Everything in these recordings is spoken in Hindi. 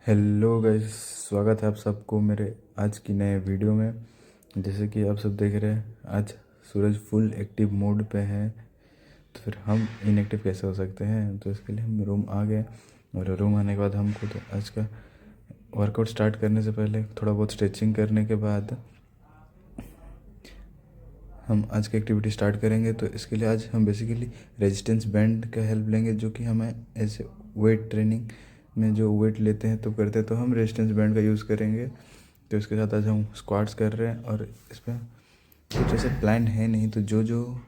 हेलो गाइस, स्वागत है आप सबको मेरे आज की नए वीडियो में। जैसे कि आप सब देख रहे हैं, आज सूरज फुल एक्टिव मोड पे है, तो फिर हम इनएक्टिव कैसे हो सकते हैं। तो इसके लिए हम रूम आ गए, और रूम आने के बाद हमको तो आज का वर्कआउट स्टार्ट करने से पहले थोड़ा बहुत स्ट्रेचिंग करने के बाद हम आज की एक्टिविटी स्टार्ट करेंगे। तो इसके लिए आज हम बेसिकली रेजिस्टेंस बैंड का हेल्प लेंगे, जो कि हमें ऐसे वेट ट्रेनिंग में जो वेट लेते हैं तो करते हैं, तो हम रेजिस्टेंस बैंड का यूज़ करेंगे। तो इसके साथ आज हम स्क्वाट्स कर रहे हैं, और इस पर कुछ ऐसे प्लान है नहीं, तो जो जो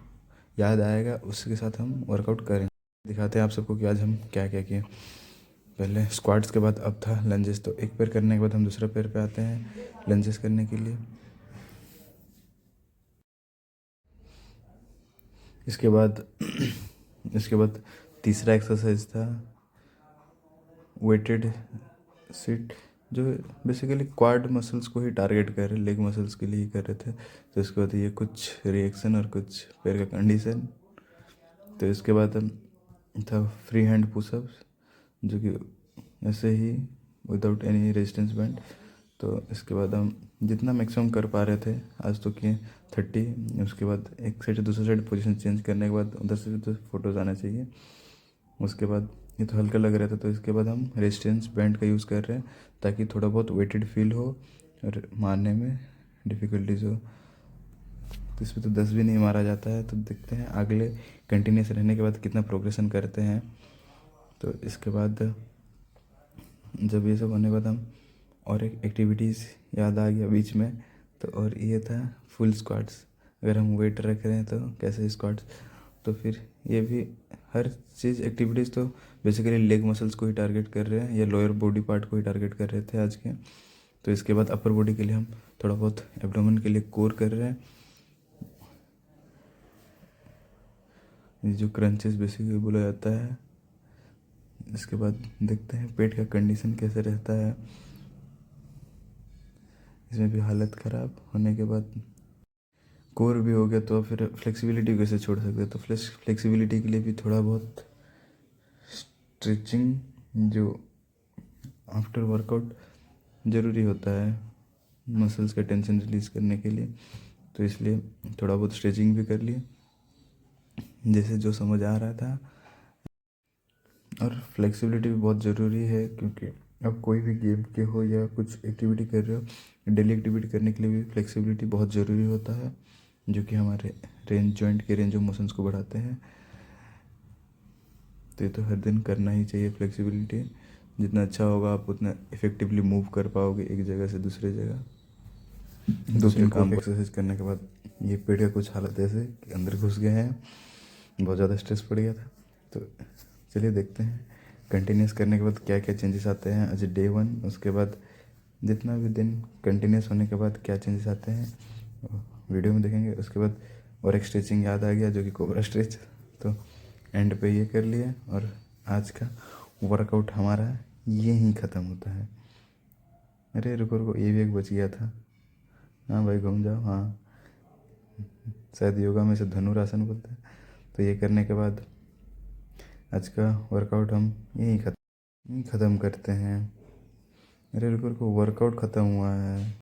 याद आएगा उसके साथ हम वर्कआउट करेंगे। दिखाते हैं आप सबको कि आज हम क्या क्या किए। पहले स्क्वाट्स के बाद अब था लंजेस। तो एक पैर करने के बाद हम दूसरा पैर पे आते हैं लंजेस करने के लिए। इसके बाद इसके बाद तीसरा एक्सरसाइज था वेटेड सिट, जो बेसिकली क्वाड मसल्स को ही टारगेट कर रहे, लेग मसल्स के लिए ही कर रहे थे। तो इसके बाद ये कुछ रिएक्शन और कुछ पैर का कंडीशन। तो इसके बाद हम था फ्री हैंड पुशअप्स, जो कि ऐसे ही विदाउट एनी रेजिस्टेंस बैंड। तो इसके बाद हम जितना मैक्सिमम कर पा रहे थे आज तो किए 30। उसके बाद एक साइड से दूसरी साइड पोजीशन चेंज करने के बाद उधर से उधर फोटोज़ आने चाहिए। उसके बाद ये तो हल्का लग रहा था, तो इसके बाद हम रेजिस्टेंस बैंड का यूज़ कर रहे हैं, ताकि थोड़ा बहुत वेटेड फील हो और मारने में डिफ़िकल्टीज हो। तो इसमें तो 10 भी नहीं मारा जाता है। तो देखते हैं अगले कंटिन्यूस रहने के बाद कितना प्रोग्रेशन करते हैं। तो इसके बाद जब ये सब होने के बाद हम और एक एक्टिविटीज़ याद आ गया बीच में, तो और ये था फुल स्क्वाट्स। अगर हम वेट रख रहे हैं तो कैसे स्क्वाट्स। तो फिर ये भी हर चीज़ एक्टिविटीज़ तो बेसिकली लेग मसल्स को ही टारगेट कर रहे हैं, या लोअर बॉडी पार्ट को ही टारगेट कर रहे थे आज के। तो इसके बाद अपर बॉडी के लिए हम थोड़ा बहुत एब्डोमेन के लिए कोर कर रहे हैं। ये जो क्रंचेस बेसिकली बोला जाता है। इसके बाद देखते हैं पेट का कंडीशन कैसे रहता है। इसमें भी हालत ख़राब होने के बाद कोर भी हो गया, तो फिर फ्लेक्सिबिलिटी कैसे छोड़ सकते हैं। तो फ्लेक्सिबिलिटी के लिए भी थोड़ा बहुत स्ट्रेचिंग जो आफ्टर वर्कआउट ज़रूरी होता है मसल्स का टेंशन रिलीज़ करने के लिए। तो इसलिए थोड़ा बहुत स्ट्रेचिंग भी कर लिए जैसे जो समझ आ रहा था। और फ्लेक्सिबिलिटी भी बहुत ज़रूरी है, क्योंकि अब कोई भी गेम के हो या कुछ एक्टिविटी कर रहे हो, डेली एक्टिविटी करने के लिए भी फ्लेक्सिबिलिटी बहुत ज़रूरी होता है, जो कि हमारे जॉइंट के रेंज ऑफ मोशंस को बढ़ाते हैं। तो ये तो हर दिन करना ही चाहिए फ्लेक्सिबिलिटी। जितना अच्छा होगा आप उतना इफ़ेक्टिवली मूव कर पाओगे एक जगह से दूसरी जगह। 2-3 काम एक्सरसाइज करने के बाद ये पेट का कुछ हालत ऐसे कि अंदर घुस गए हैं, बहुत ज़्यादा स्ट्रेस पड़ गया था। तो चलिए देखते हैं कंटिन्यूस करने के बाद क्या क्या चेंजेस आते हैं आज डे 1। उसके बाद जितना भी दिन कंटिन्यूस होने के बाद क्या चेंजेस आते हैं वीडियो में देखेंगे। उसके बाद और एक स्ट्रेचिंग याद आ गया, जो कि कोबरा स्ट्रेच। तो एंड पे ये कर लिए, और आज का वर्कआउट हमारा यहीं ख़त्म होता है। अरे रुको रुको, ये भी एक बच गया था। हाँ भाई घूम जाओ। हाँ, शायद योगा में से धनुरासन बोलते हैं। तो ये करने के बाद आज का वर्कआउट हम यहीं ख़त्म करते हैं। अरे रुको रुको, वर्कआउट ख़त्म हुआ है।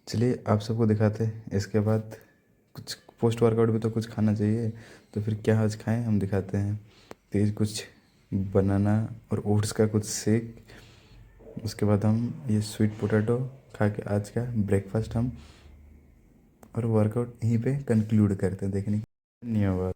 चलिए आप सबको दिखाते हैं। इसके बाद कुछ पोस्ट वर्कआउट भी तो कुछ खाना चाहिए, तो फिर क्या आज खाएं हम दिखाते हैं। तेज कुछ बनाना और ओट्स का कुछ शेक। उसके बाद हम ये स्वीट पोटैटो खा के आज का ब्रेकफास्ट हम और वर्कआउट यहीं पे कंक्लूड करते हैं। देखने की धन्यवाद।